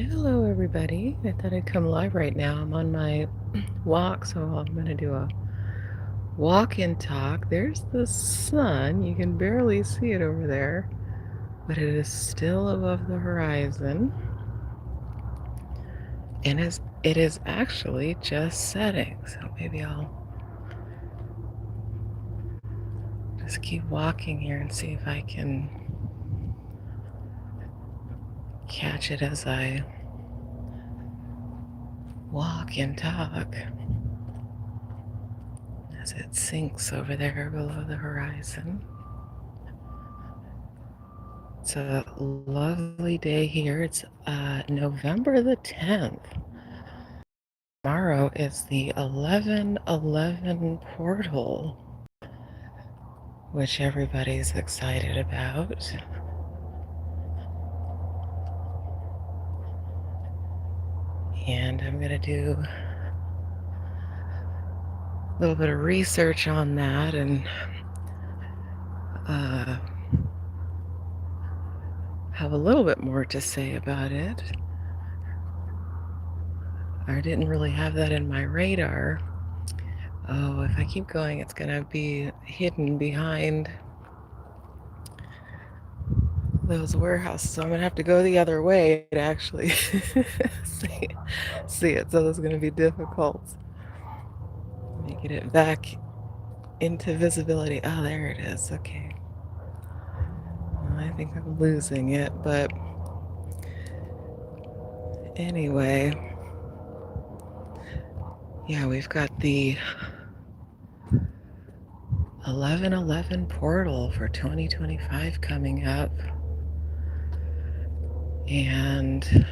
Hello, everybody. I thought I'd come live right now. I'm on my walk, so I'm going to do a walk and talk. There's the sun. You can barely see it over there, but it is still above the horizon. And it is actually just setting, so maybe I'll just keep walking here and see if I can catch it as I walk and talk as it sinks over there below the horizon. It's a lovely day here. It's November the 10th. Tomorrow is the 11/11 portal, which everybody's excited about. And I'm going to do a little bit of research on that and have a little bit more to say about it. I didn't really have that in my radar. Oh, if I keep going, it's going to be hidden behind those warehouses. So I'm going to have to go the other way to actually see it. So it's going to be difficult. Let me get it back into visibility. Oh, there it is. Okay. I think I'm losing it, but anyway. Yeah, we've got the 11/11 portal for 2025 coming up. And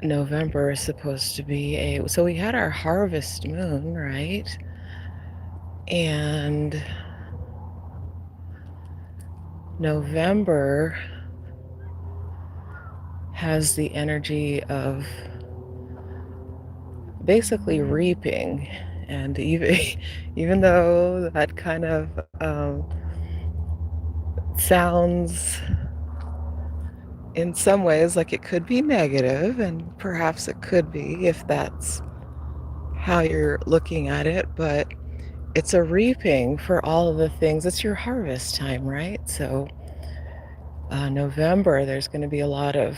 November is supposed to be so we had our harvest moon, right? And November has the energy of basically reaping. And even though that kind of sounds in some ways like it could be negative, and perhaps it could be if that's how you're looking at it, but it's a reaping for all of the things. It's your harvest time, right? So November, there's going to be a lot of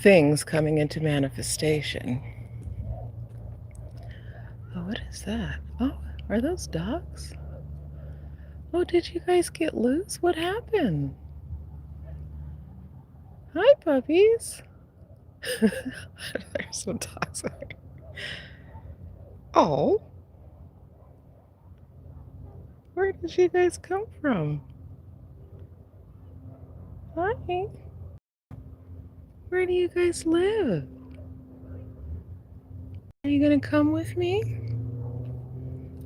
things coming into manifestation. Oh, what is that? Oh, are those dogs? Oh, did you guys get loose? What happened? Hi, puppies. There's some dogs there. Oh, where did you guys come from? Hi. Where do you guys live? Are you gonna come with me?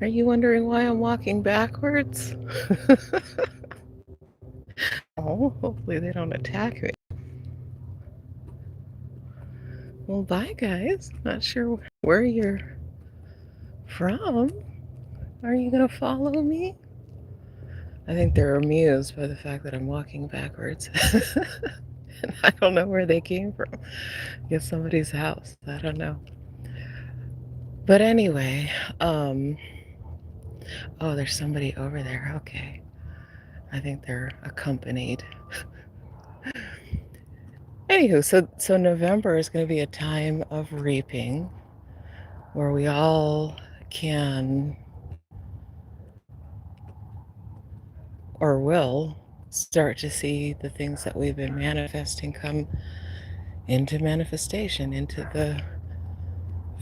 Are you wondering why I'm walking backwards? Oh, hopefully they don't attack me. Well, bye, guys. Not sure where you're from. Are you gonna follow me? I think they're amused by the fact that I'm walking backwards. And I don't know where they came from. I guess somebody's house. I don't know. But anyway, oh, there's somebody over there. Okay. I think they're accompanied. Anywho, so November is going to be a time of reaping where we all can or will start to see the things that we've been manifesting come into manifestation, into the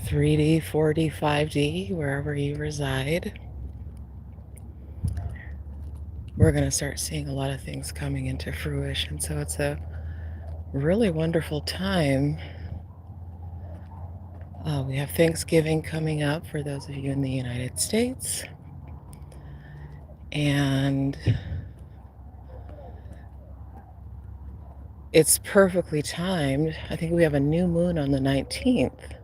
3D, 4D, 5D, wherever you reside. We're going to start seeing a lot of things coming into fruition. So it's a really wonderful time. We have Thanksgiving coming up for those of you in the United States. And it's perfectly timed. I think we have a new moon on the 19th.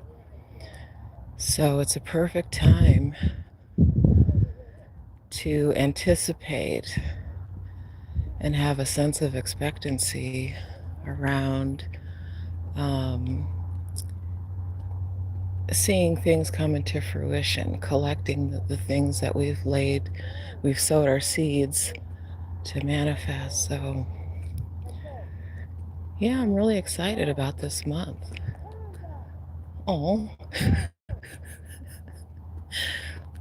So it's a perfect time to anticipate and have a sense of expectancy around seeing things come into fruition, collecting the things that we've sowed our seeds to manifest. So, yeah, I'm really excited about this month. Oh,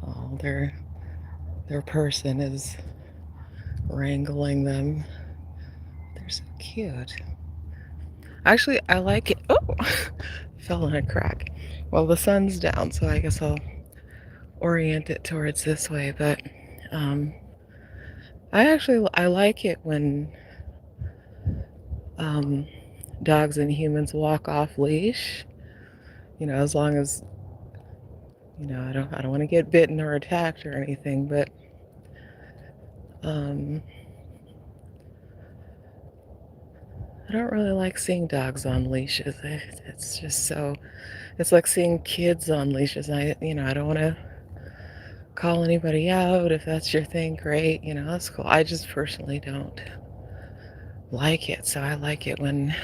oh, their person is wrangling them. They're so cute. Actually, I like it. Oh, fell in a crack. Well, the sun's down, so I guess I'll orient it towards this way. But um, I like it when um, dogs and humans walk off leash. You know, as long as I don't want to get bitten or attacked or anything. But um, I don't really like seeing dogs on leashes. It's just so. It's like seeing kids on leashes. I don't want to call anybody out. If that's your thing, great. That's cool. I just personally don't like it. So I like it when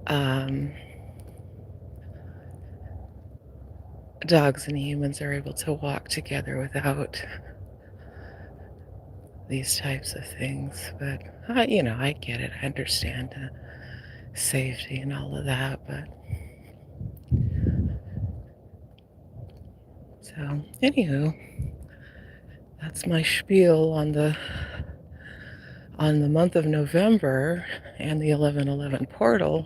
um, dogs and humans are able to walk together without these types of things. But I get it. I understand safety and all of that. But so, anywho, that's my spiel on the month of November and the 1111 portal,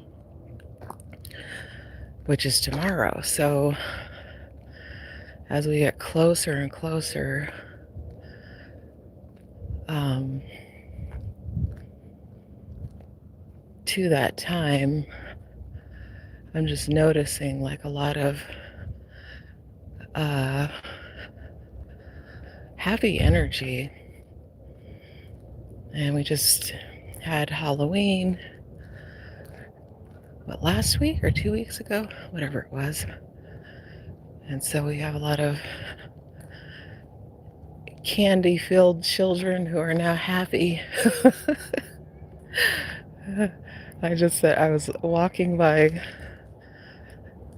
which is tomorrow. So as we get closer and closer to that time, I'm just noticing like a lot of happy energy. And we just had Halloween, last week or 2 weeks ago? Whatever it was. And so we have a lot of candy-filled children who are now happy. I just said I was walking by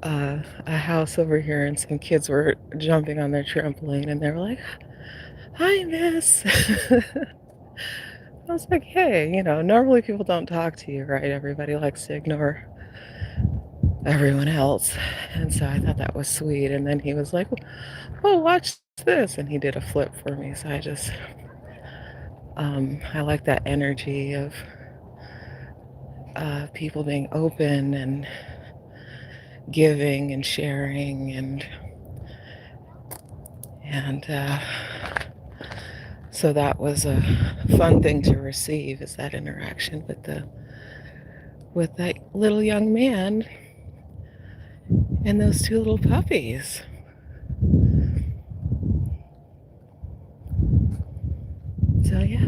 a house over here, and some kids were jumping on their trampoline, and they were like, "Hi, miss." I was like, "Hey, normally people don't talk to you, right? Everybody likes to ignore everyone else." And so I thought that was sweet. And then he was like, "Oh, watch this," and he did a flip for me. So I like that energy of people being open and giving and sharing and so that was a fun thing to receive, is that interaction with that little young man and those two little puppies. So yeah.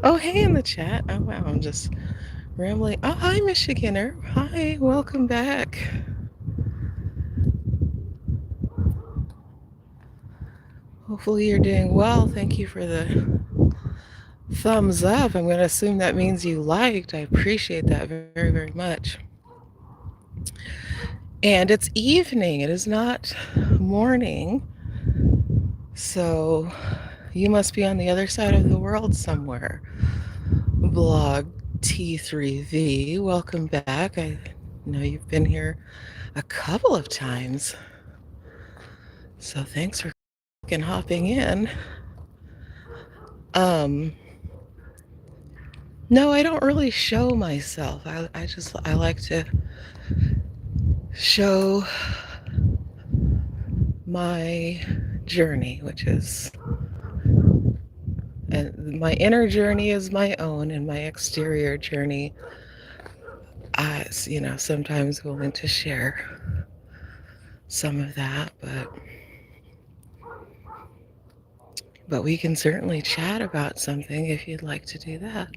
Oh, hey, in the chat. Oh wow, I'm just rambling. Oh, hi, Michiganer. Hi, welcome back. Hopefully you're doing well. Thank you for the thumbs up. I'm going to assume that means you liked. I appreciate that very, very much. And it's evening. It is not morning. So you must be on the other side of the world somewhere. Blog T3V, welcome back. I know you've been here a couple of times. So thanks for hopping in. No, I don't really show myself. I like to show my journey, which is, and my inner journey is my own, and my exterior journey, sometimes willing to share some of that, but we can certainly chat about something if you'd like to do that.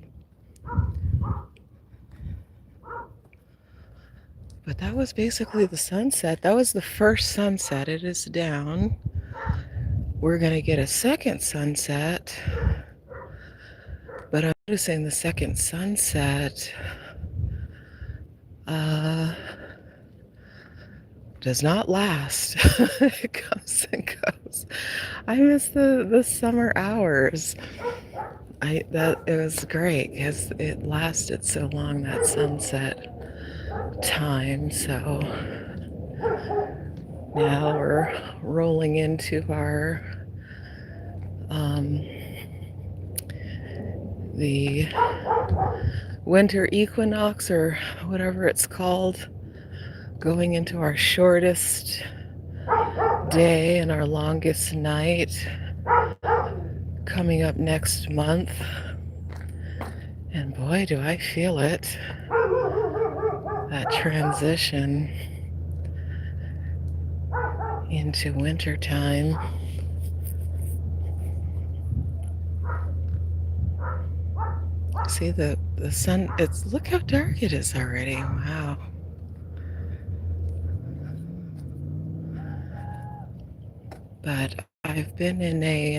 But that was basically the sunset. That was the first sunset. It is down. we're going to get a second sunset, but I'm noticing the second sunset does not last. It comes and goes. I miss the summer hours. It was great because it lasted so long, that sunset time. So now we're rolling into our the winter equinox, or whatever it's called, going into our shortest day and our longest night coming up next month. And boy, do I feel it, that transition into winter time. See the sun, look how dark it is already. Wow. But I've been in a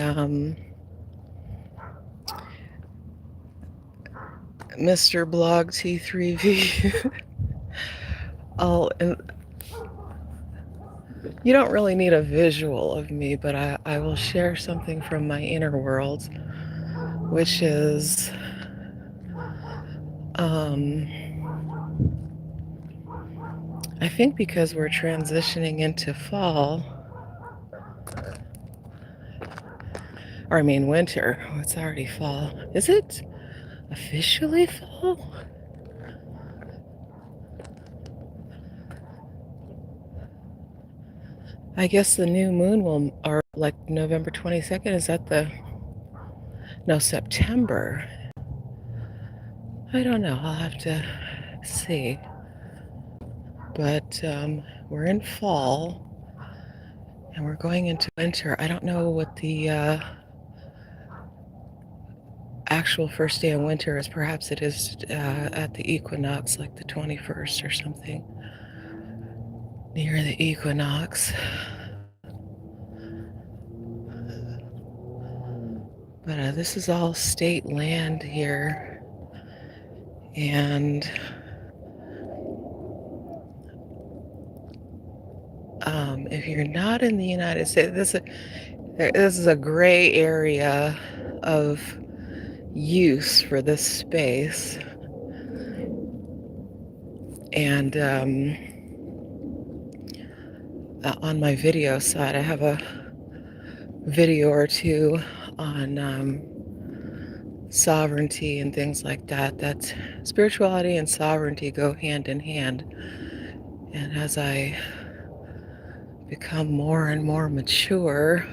Mr. Blog T3V. And you don't really need a visual of me, but I will share something from my inner world, which is I think because we're transitioning into fall, or I mean winter. Oh, it's already fall. Is it officially fall? I guess the new moon will, or like November 22nd, is that no, September. I don't know, I'll have to see. But we're in fall and we're going into winter. I don't know what the actual first day of winter is. Perhaps it is at the equinox, like the 21st or something, near the equinox. But this is all state land here, and if you're not in the United States, this is a gray area of use for this space. And on my video side, I have a video or two on sovereignty and things like that. That spirituality and sovereignty go hand in hand. And as I become more and more mature,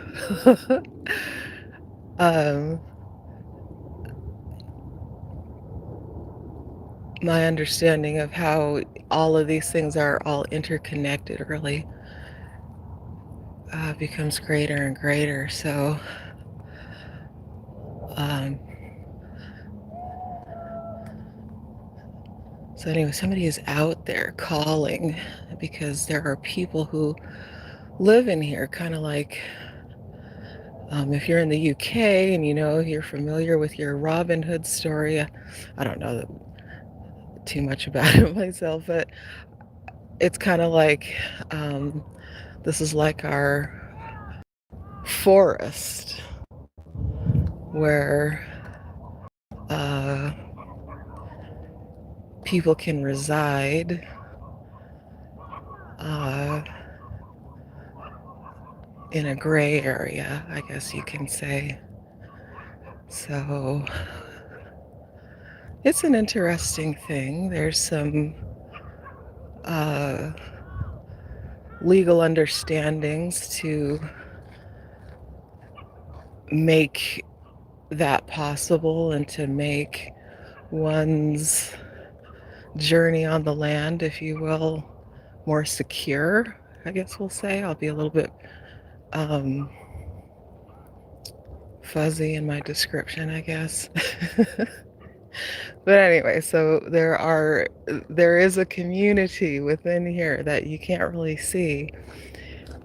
my understanding of how all of these things are all interconnected really becomes greater and greater. So anyway, somebody is out there calling because there are people who live in here, kind of like if you're in the UK and you're familiar with your Robin Hood story. I don't know too much about it myself, but it's kind of like this is like our forest where people can reside in a gray area, I guess you can say. So it's an interesting thing. There's some legal understandings to make that possible and to make one's journey on the land, if you will, more secure, I guess we'll say. I'll be a little bit fuzzy in my description, I guess. But anyway, so there is a community within here that you can't really see.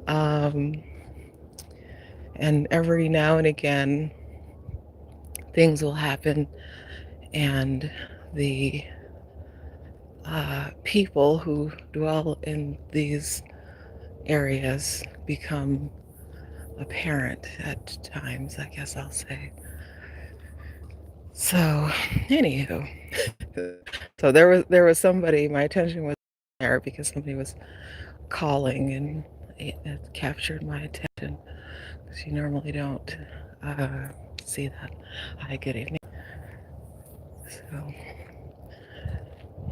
And And every now and again, things will happen, and the people who dwell in these areas become apparent at times, I guess I'll say. So, anywho, so there was somebody. My attention was there because somebody was calling, and it captured my attention because you normally don't see that. Hi, good evening. So,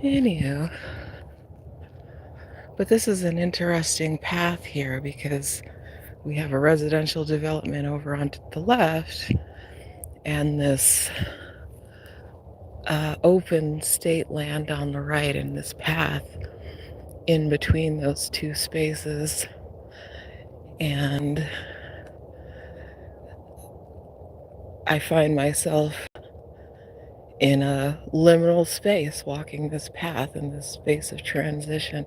anywho, but this is an interesting path here because we have a residential development over on the left and this open state land on the right, and this path in between those two spaces. And I find myself in a liminal space walking this path, in this space of transition,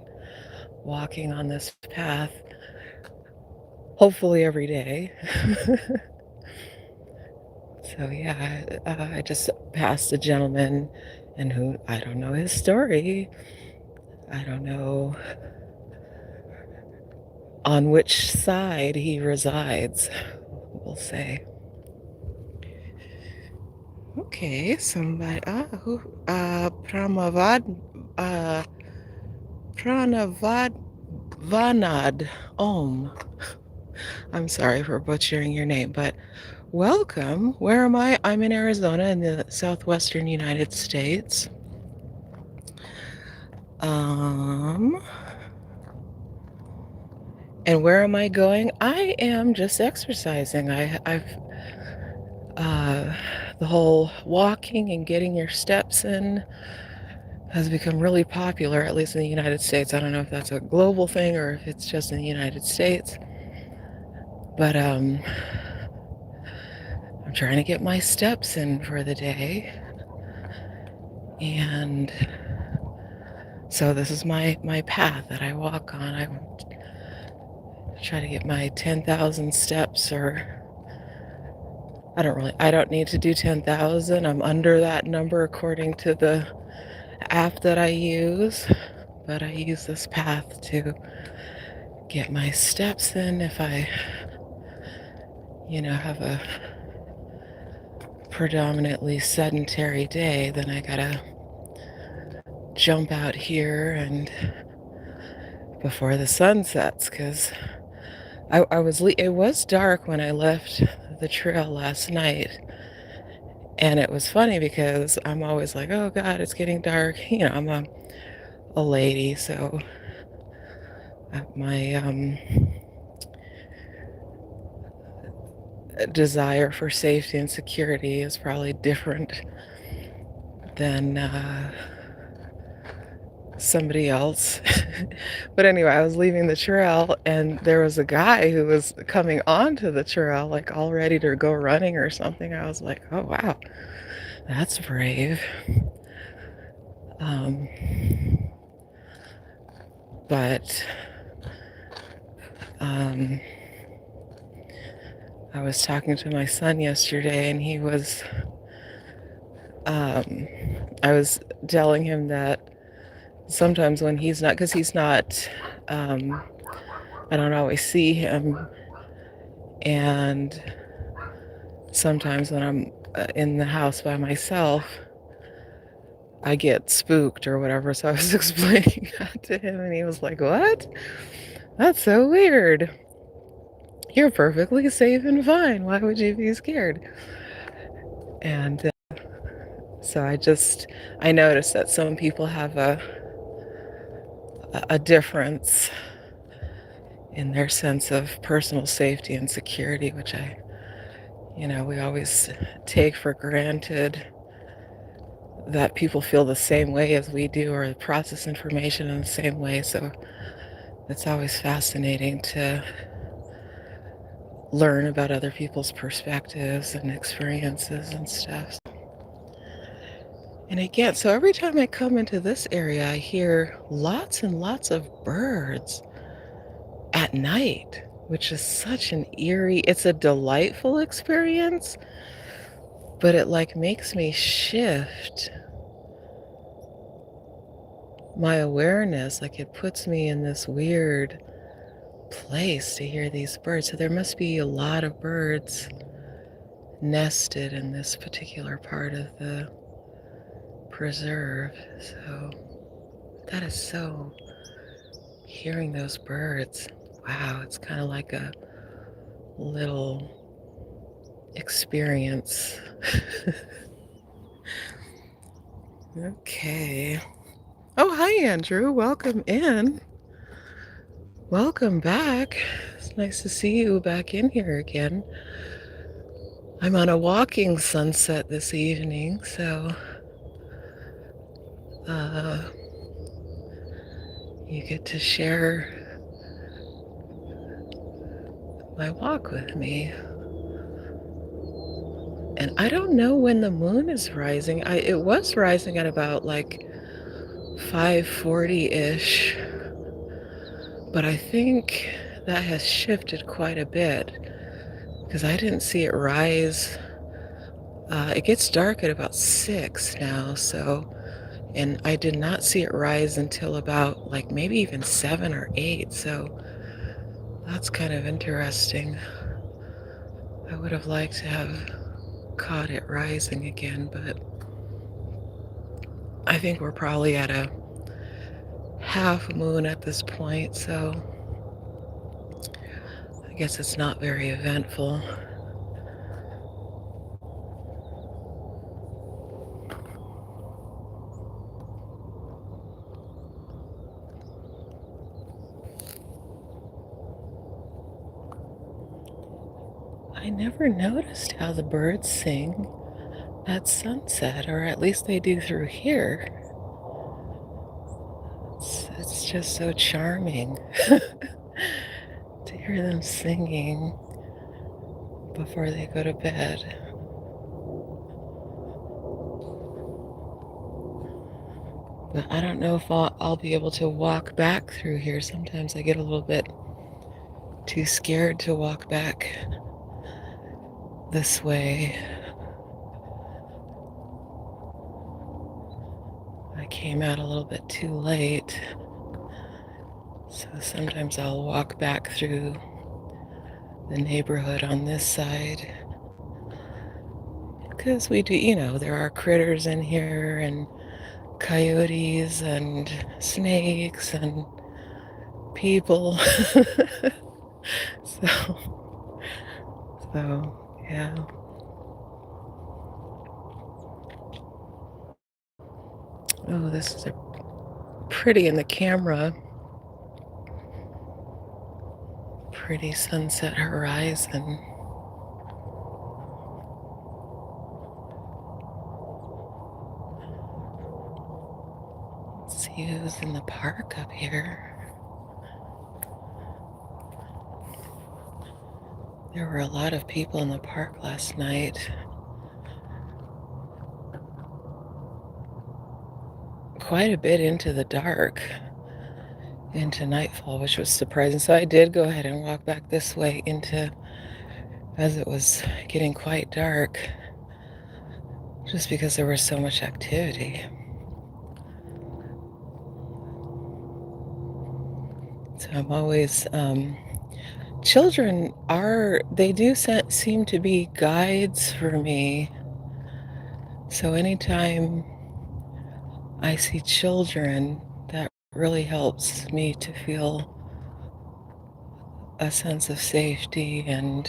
walking on this path, hopefully every day. So yeah, I just passed a gentleman, and who I don't know his story. I don't know on which side he resides, we'll say. Okay, somebody, who, uh, Pranavad Vanad Om. I'm sorry for butchering your name, but welcome. Where am I? I'm in Arizona in the southwestern United States. And where am I going? I am just exercising. The whole walking and getting your steps in has become really popular, at least in the United States. I don't know if that's a global thing or if it's just in the United States. But I'm trying to get my steps in for the day. And so this is my path that I walk on. I try to get my 10,000 steps, or I don't need to do 10,000. I'm under that number according to the app that I use, but I use this path to get my steps in. If I, have a predominantly sedentary day, then I gotta jump out here and before the sun sets, because it was dark when I left the trail last night. And it was funny because I'm always like, oh God, it's getting dark. I'm a lady, so my desire for safety and security is probably different than somebody else. But anyway, I was leaving the trail, and there was a guy who was coming onto the trail, like all ready to go running or something. I was like, oh wow, that's brave. But I was talking to my son yesterday, and I was telling him that sometimes when he's not, because he's not, I don't always see him, and sometimes when I'm in the house by myself, I get spooked or whatever. So I was explaining that to him, and he was like, what? That's so weird. You're perfectly safe and fine. Why would you be scared? And so I noticed that some people have a difference in their sense of personal safety and security, which we always take for granted that people feel the same way as we do or process information in the same way. So it's always fascinating to learn about other people's perspectives and experiences and stuff. And again, so every time I come into this area, I hear lots and lots of birds at night, which is such an eerie, it's a delightful experience, but it like makes me shift my awareness. Like it puts me in this weird place to hear these birds. So there must be a lot of birds nested in this particular part of the preserve. So that is so, hearing those birds, wow, it's kind of like a little experience. Okay. Oh, hi, Andrew. Welcome in. Welcome back. It's nice to see you back in here again. I'm on a walking sunset this evening, so you get to share my walk with me. And I don't know when the moon is rising. It was rising at about like 5:40-ish, but I think that has shifted quite a bit because I didn't see it rise. It gets dark at about 6 now, so, and I did not see it rise until about like maybe even 7 or 8, so that's kind of interesting. I would have liked to have caught it rising again, but I think we're probably at a half moon at this point, so I guess it's not very eventful. I never noticed how the birds sing at sunset, or at least they do through here. It's just so charming to hear them singing before they go to bed. But I don't know if I'll be able to walk back through here. Sometimes I get a little bit too scared to walk back this way. I came out a little bit too late, so sometimes I'll walk back through the neighborhood on this side. Because we do, there are critters in here, and coyotes and snakes and people. so yeah. Oh, this is pretty in the camera. Pretty sunset horizon. Let's see who's in the park up here. There were a lot of people in the park last night. Quite a bit into the dark, into nightfall, which was surprising. So I did go ahead and walk back this way as it was getting quite dark, just because there was so much activity. So I'm always, children they do seem to be guides for me. So anytime I see children, that really helps me to feel a sense of safety and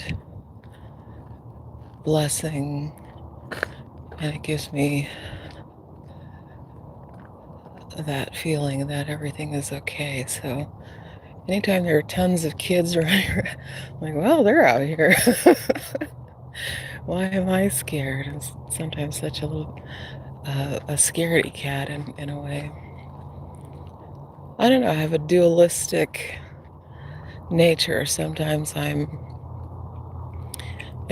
blessing, and it gives me that feeling that everything is okay. So anytime there are tons of kids around here, I'm like, well, they're out here. Why am I scared? I'm sometimes such a little a scaredy cat in a way. I don't know, I have a dualistic nature. Sometimes I'm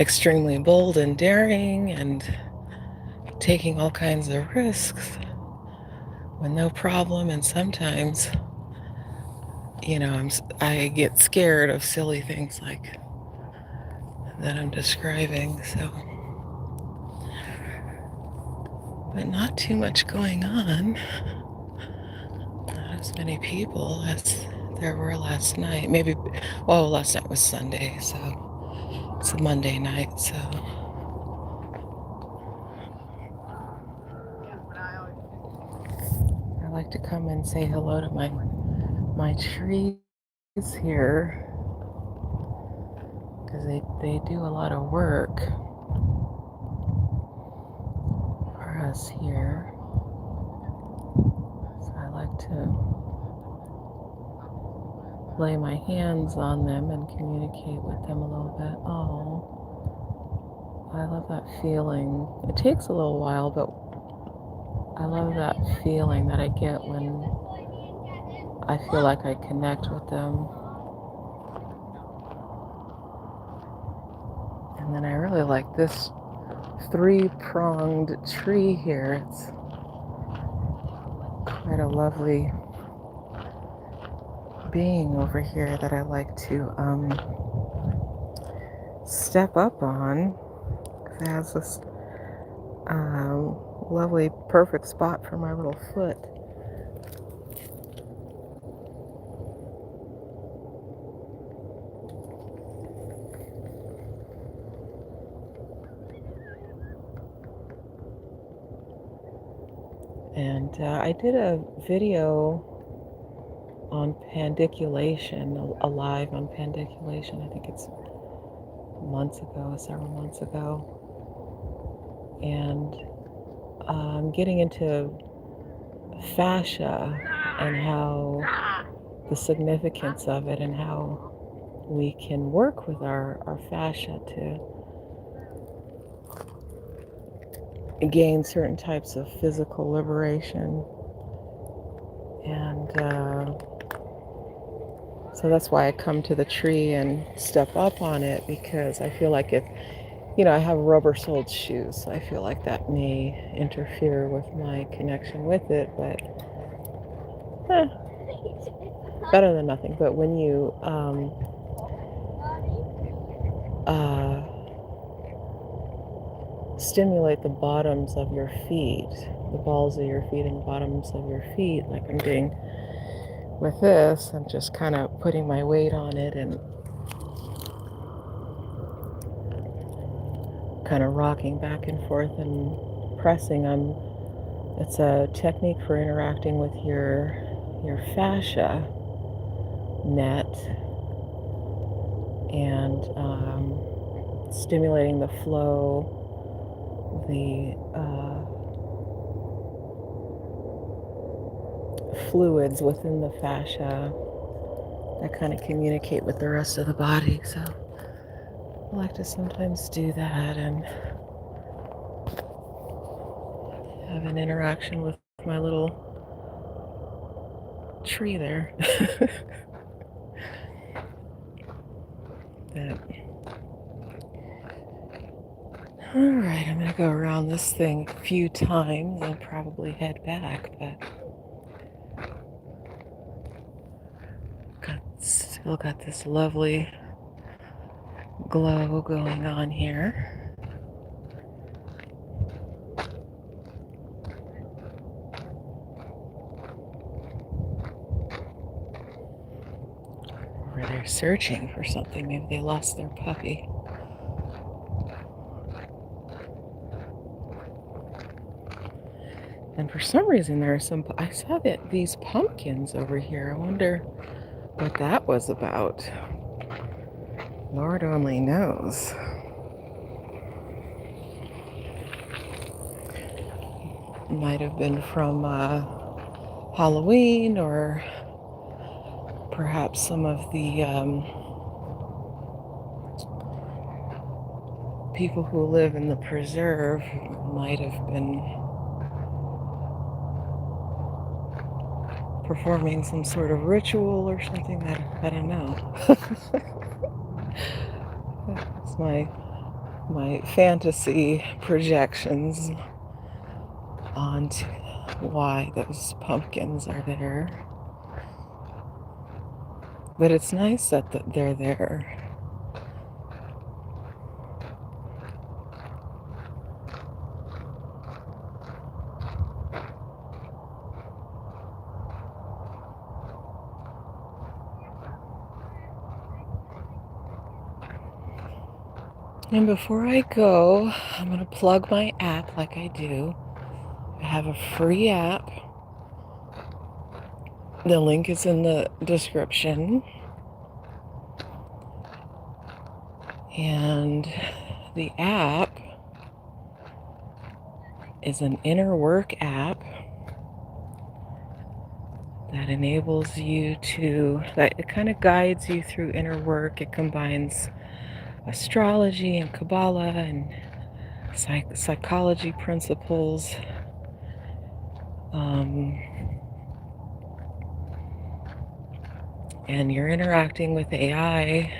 extremely bold and daring and taking all kinds of risks with no problem, and sometimes I get scared of silly things like that I'm describing, so. But not too much going on. Not as many people as there were last night. Maybe, well, last night was Sunday, so it's a Monday night, so. I like to come and say hello to my trees here because they do a lot of work for us here. So I like to lay my hands on them and communicate with them a little bit. Oh, I love that feeling. It takes a little while, but I love that feeling that I get when I feel like I connect with them. And then I really like this three-pronged tree here. It's quite a lovely being over here that I like to step up on. It has this lovely, perfect spot for my little foot. And I did a video on pandiculation, a live on pandiculation. I think it's several months ago. And I'm getting into fascia and how the significance of it and how we can work with our fascia to gain certain types of physical liberation. And so that's why I come to the tree and step up on it, because I feel like I have rubber-soled shoes, so I feel like that may interfere with my connection with it, but better than nothing. But when you stimulate the bottoms of your feet, the balls of your feet and the bottoms of your feet, like I'm doing with this, I'm just kind of putting my weight on it and kind of rocking back and forth and pressing. It's a technique for interacting with your fascia net and stimulating the flow, the fluids within the fascia that kind of communicate with the rest of the body. So I like to sometimes do that and have an interaction with my little tree there. All right, I'm gonna go around this thing a few times and probably head back, but still got this lovely glow going on here. Or they're searching for something. Maybe they lost their puppy. And for some reason I saw these pumpkins over here. I wonder what that was about. Lord only knows. Might have been from Halloween, or perhaps some of the people who live in the preserve might have been performing some sort of ritual or something. I don't know. It's my fantasy projections onto why those pumpkins are there. But it's nice that they're there. And before I go, I'm going to plug my app like I do. I have a free app. The link is in the description. And the app is an inner work app that enables you to, that it kind of guides you through inner work. It combines astrology and Kabbalah and psychology principles. And you're interacting with AI,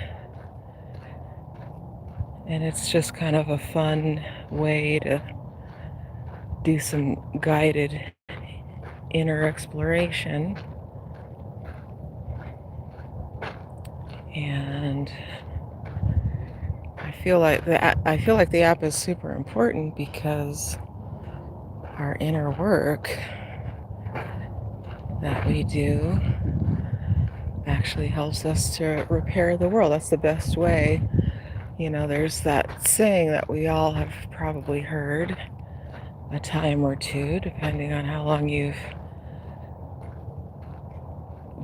and it's just kind of a fun way to do some guided inner exploration. And I feel like the app is super important because our inner work that we do actually helps us to repair the world. That's the best way. You know, there's that saying that we all have probably heard a time or two, depending on how long you've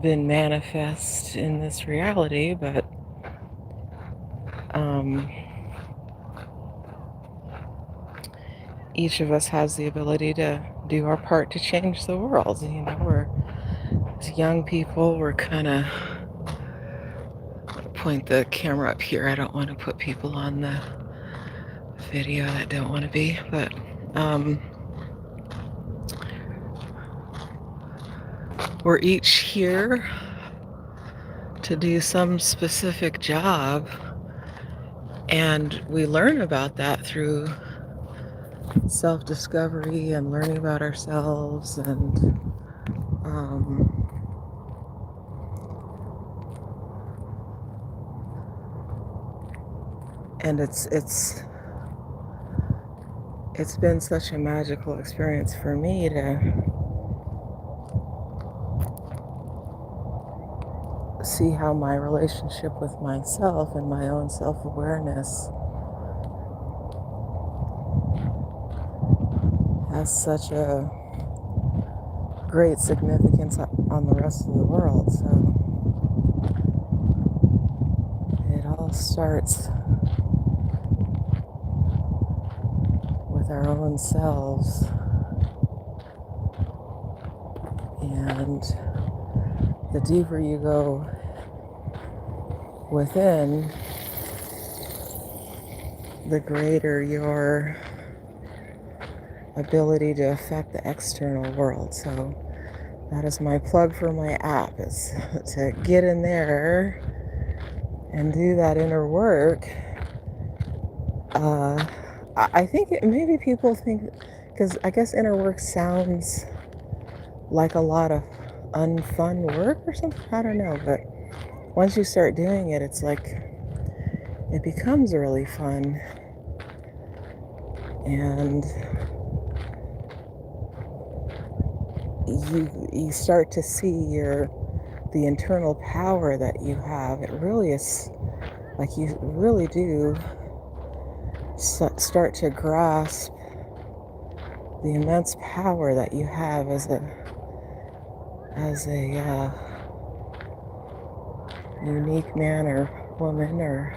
been manifest in this reality, but each of us has the ability to do our part to change the world. You know, as young people, we're kind of, point the camera up here. I don't want to put people on the video that don't want to be, but we're each here to do some specific job, and we learn about that through self-discovery and learning about ourselves, and it's been such a magical experience for me to see how my relationship with myself and my own self-awareness has such a great significance on the rest of the world. So it all starts with our own selves, and the deeper you go within, the greater your ability to affect the external world. So that is my plug for my app, is to get in there and do that inner work. I think maybe people think, because I guess inner work sounds like a lot of unfun work or something. I don't know, but once you start doing it, it's like it becomes really fun, and you start to see the internal power that you have. It really is like you really do start to grasp the immense power that you have as a unique man or woman or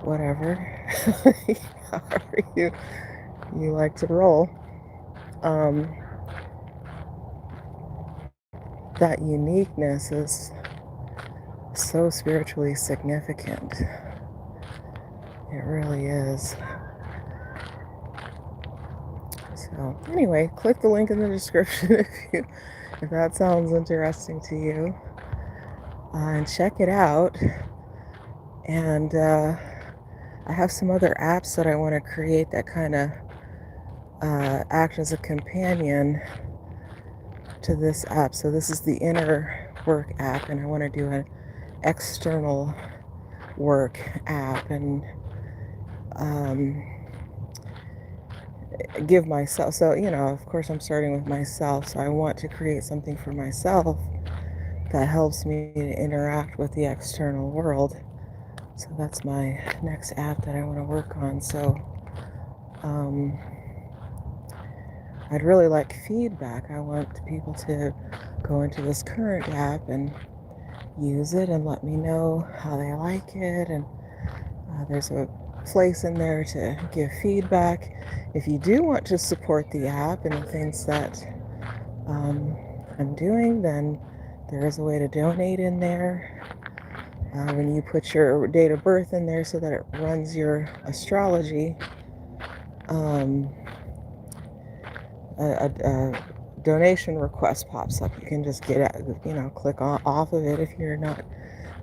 whatever, however you like to roll. That uniqueness is so spiritually significant. It really is. So anyway, click the link in the description if that sounds interesting to you, and check it out. And I have some other apps that I want to create that kind of act as a companion to this app. So this is the inner work app, and I want to do an external work app, and give myself, so of course I'm starting with myself, so I want to create something for myself that helps me to interact with the external world. So that's my next app that I want to work on. So um, I'd really like feedback. I want people to go into this current app and use it and let me know how they like it. And there's a place in there to give feedback. If you do want to support the app and the things that I'm doing, then there is a way to donate in there. When you put your date of birth in there so that it runs your astrology, a donation request pops up. You can just click off of it if you're not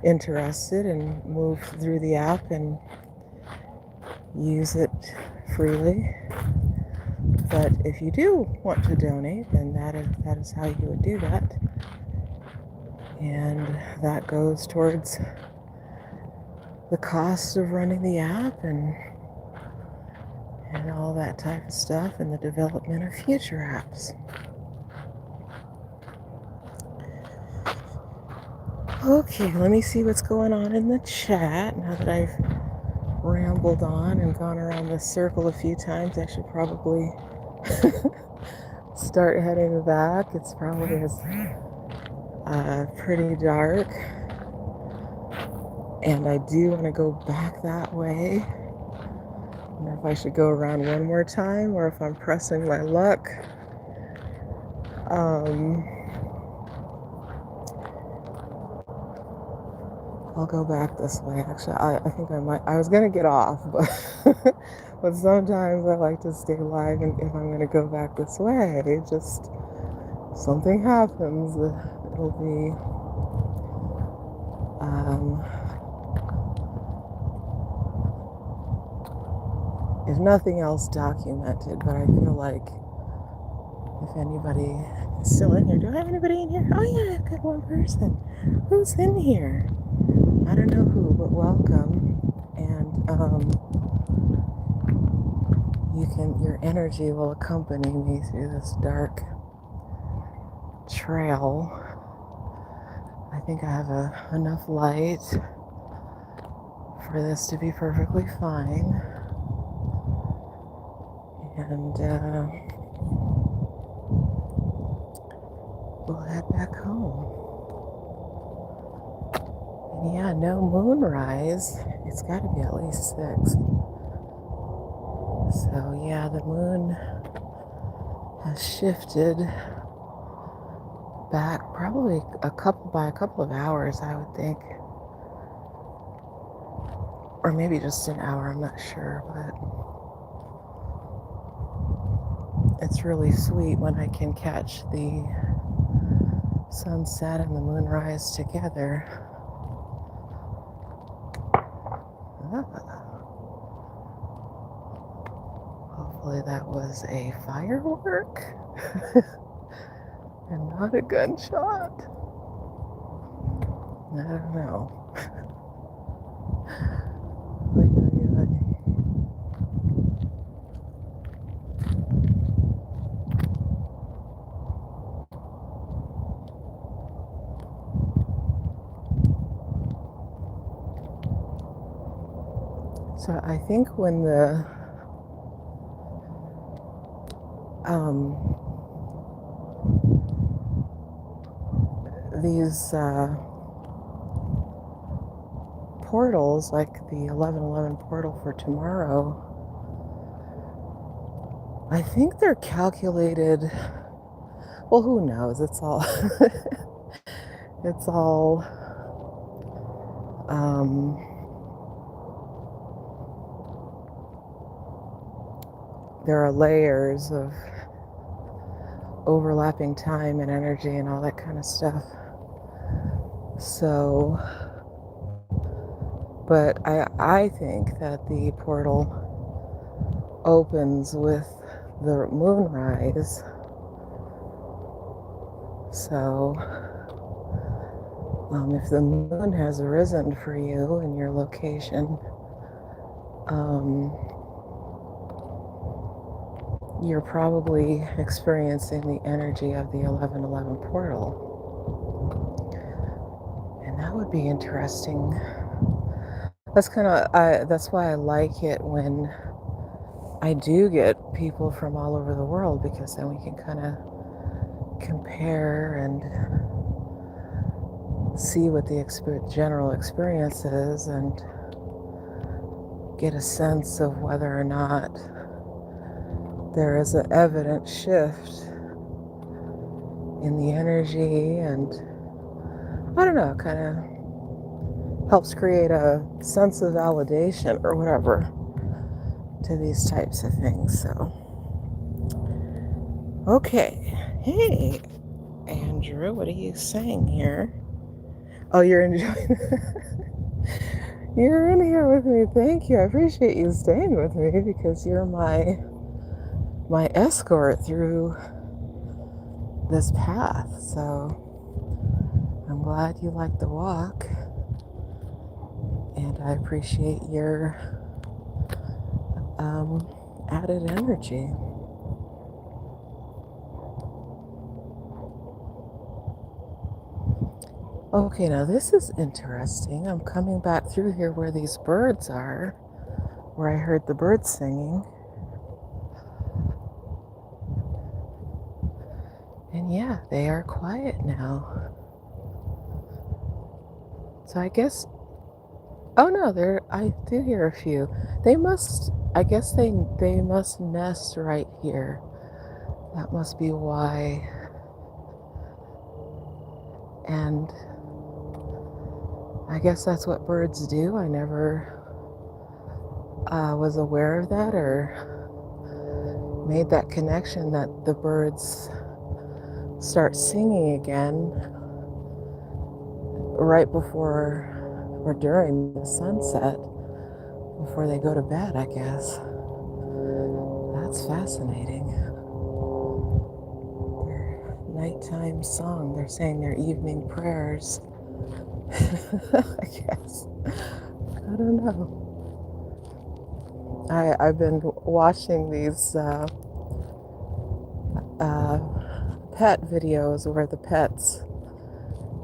interested, and move through the app and use it freely. But if you do want to donate, then that is how you would do that. And that goes towards the cost of running the app and all that type of stuff, and the development of future apps. Okay, let me see what's going on in the chat. Now that I've rambled on and gone around this circle a few times, I should probably start heading back. It's probably pretty dark, and I do want to go back that way. I don't know if I should go around one more time or if I'm pressing my luck. I'll go back this way. Actually, I think I might. I was gonna get off, but but sometimes I like to stay live, and if I'm gonna go back this way, just something happens. It'll be if nothing else documented, but I feel like if anybody is still in here, do I have anybody in here? Oh yeah, I've got one person. Who's in here? I don't know who, but welcome. And your energy will accompany me through this dark trail. I think I have enough light for this to be perfectly fine. And we'll head back home. And yeah, no moonrise. It's got to be at least 6. So yeah, the moon has shifted back probably by a couple of hours, I would think. Or maybe just an hour, I'm not sure, but it's really sweet when I can catch the sunset and the moonrise together. Hopefully that was a firework and not a gunshot. I don't know. So I think when these portals, like the 1111 portal for tomorrow, I think they're calculated. Well, who knows? It's all it's all there are layers of overlapping time and energy and all that kind of stuff. So, but I think that the portal opens with the moonrise. So If the moon has risen for you in your location, you're probably experiencing the energy of the 1111 portal. And that would be interesting. That's why I like it when I do get people from all over the world, because then we can kind of compare and see what the general experience is and get a sense of whether or not there is an evident shift in the energy, and I don't know, kind of helps create a sense of validation or whatever to these types of things. So, okay. Hey, Andrew, what are you saying here? Oh, you're enjoying You're in here with me. Thank you. I appreciate you staying with me, because you're my escort through this path. So I'm glad you like the walk, and I appreciate your added energy. Okay, now this is interesting. I'm coming back through here where these birds are, where I heard the birds singing. And yeah, they are quiet now. So I guess, oh no, I do hear a few. I guess they must nest right here. That must be why. And I guess that's what birds do. I never was aware of that, or made that connection that the birds start singing again right before or during the sunset, before they go to bed, I guess. That's fascinating. Their nighttime song, they're saying their evening prayers. I guess. I don't know. I've been watching these pet videos where the pets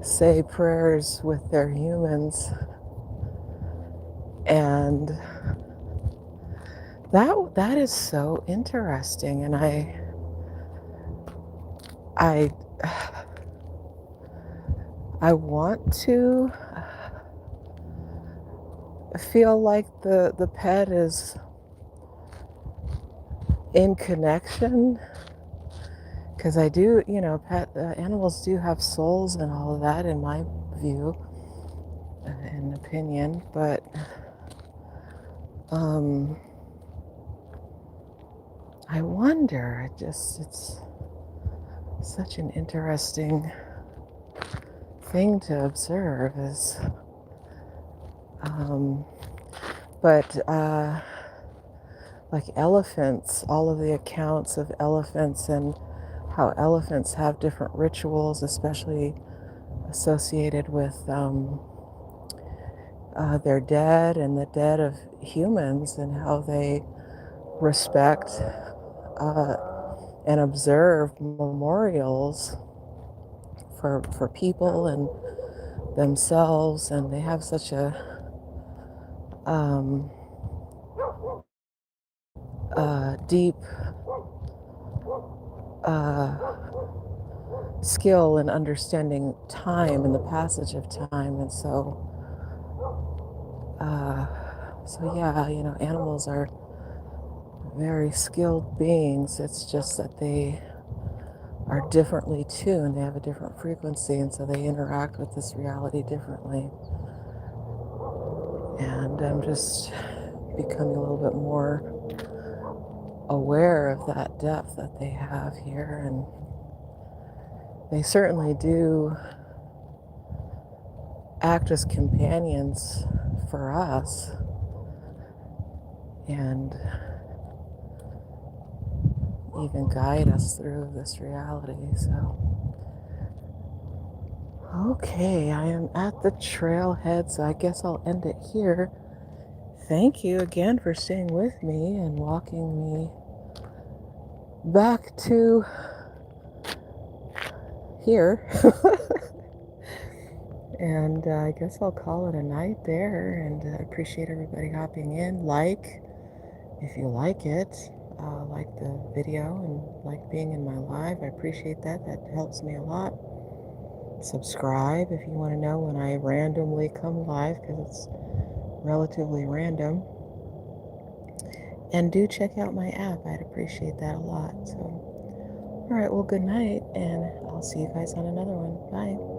say prayers with their humans, and that is so interesting. And I I want to feel like the pet is in connection, because I do, pet animals do have souls and all of that, in my view and opinion. But I wonder, it's such an interesting thing to observe, is but like elephants, all of the accounts of elephants and how elephants have different rituals, especially associated with their dead and the dead of humans, and how they respect and observe memorials for people and themselves, and they have such a deep skill in understanding time and the passage of time. And so yeah, animals are very skilled beings. It's just that they are differently tuned. They have a different frequency, and so they interact with this reality differently. And I'm just becoming a little bit more aware of that depth that they have here. And they certainly do act as companions for us, and even guide us through this reality. So, Okay, I am at the trailhead, so I guess I'll end it here. Thank you again for staying with me and walking me back to here. And I guess I'll call it a night there, and I appreciate everybody hopping in. Like, if you like it, like the video and like being in my live. I appreciate that. That helps me a lot. Subscribe if you want to know when I randomly come live, because it's relatively random. And do check out my app. I'd appreciate that a lot. So, all right, well, good night, and I'll see you guys on another one. Bye.